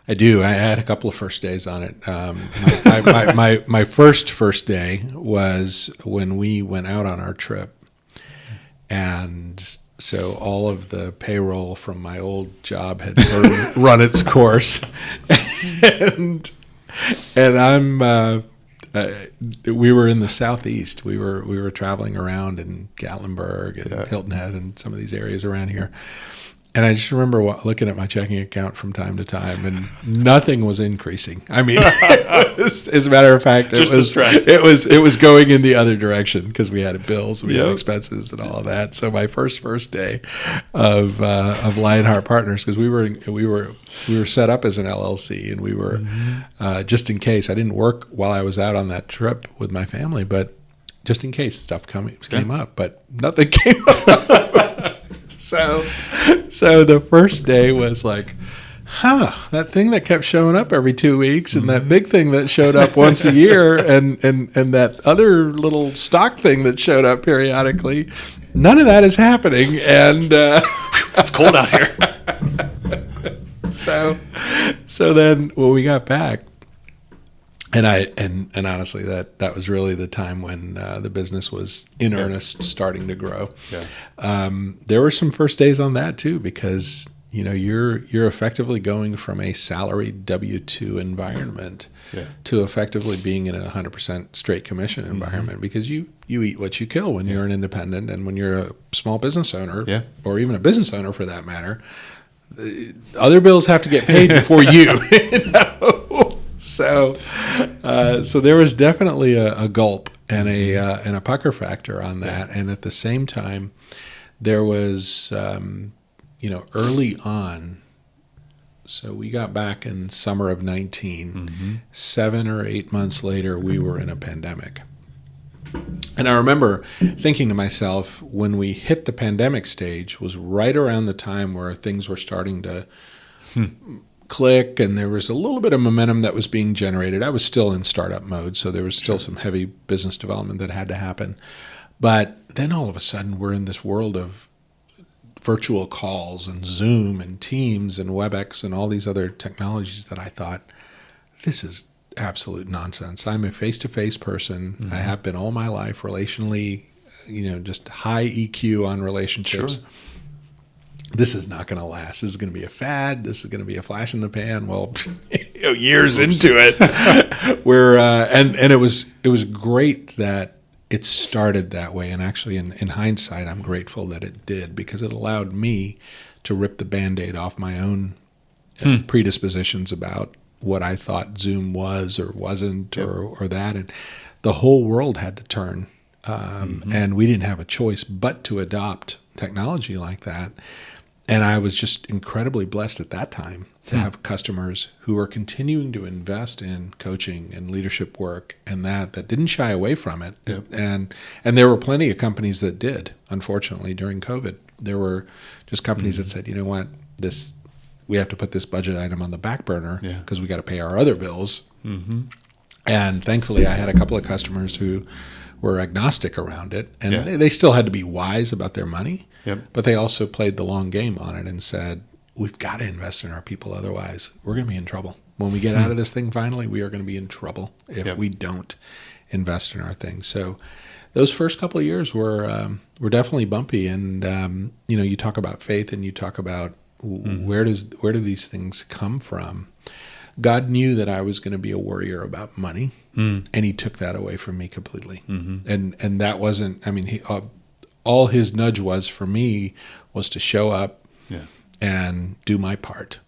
I do. I had a couple of first days on it. My first day was when we went out on our trip, and so all of the payroll from my old job had run its course, and we were in the southeast. We were traveling around in Gatlinburg and Hilton Head and some of these areas around here. And I just remember looking at my checking account from time to time, and nothing was increasing. I mean, as a matter of fact, it was going in the other direction because we had bills, we had expenses, and all of that. So my first day of Lionheart Partners, because we were set up as an LLC, and we were just in case. I didn't work while I was out on that trip with my family, but just in case stuff came up, but nothing came up. So the first day was like, that thing that kept showing up every 2 weeks, and that big thing that showed up once a year, and that other little stock thing that showed up periodically, none of that is happening. And it's cold out here. So then when we got back, and honestly, that was really the time when the business was in earnest, starting to grow. Yeah. There were some first days on that too, because you're effectively going from a salaried W-2 environment to effectively being in a 100% straight commission environment, because you eat what you kill when you're an independent, and when you're a small business owner, or even a business owner for that matter, other bills have to get paid before you. So there was definitely a gulp and a pucker factor on that, and at the same time, there was early on. So we got back in summer of 19. 7 or 8 months later, we were in a pandemic, and I remember thinking to myself, when we hit the pandemic stage, was right around the time where things were starting to click, and there was a little bit of momentum that was being generated. I was still in startup mode, so there was still some heavy business development that had to happen. But then all of a sudden, we're in this world of virtual calls and Zoom and Teams and WebEx and all these other technologies that I thought, this is absolute nonsense. I'm a face-to-face person. I have been all my life relationally, just high EQ on relationships. Sure. This is not going to last. This is going to be a fad. This is going to be a flash in the pan. Well, years into it, and it was great that it started that way. And actually, in hindsight, I'm grateful that it did, because it allowed me to rip the Band-Aid off my own predispositions about what I thought Zoom was or wasn't, or that. And the whole world had to turn, and we didn't have a choice but to adopt technology like that. And I was just incredibly blessed at that time to have customers who were continuing to invest in coaching and leadership work, and that didn't shy away from it. Yep. And there were plenty of companies that did, unfortunately, during COVID. There were just companies that said, you know what, we have to put this budget item on the back burner because we got to pay our other bills. And thankfully, I had a couple of customers who were agnostic around it, and they still had to be wise about their money. But they also played the long game on it and said, we've got to invest in our people, otherwise we're going to be in trouble. When we get out of this thing finally, we are going to be in trouble if we don't invest in our things. So those first couple of years were definitely bumpy. And you talk about faith, and you talk about where do these things come from? God knew that I was going to be a worrier about money, and He took that away from me completely. And that wasn't, He all His nudge was for me was to show up and do my part.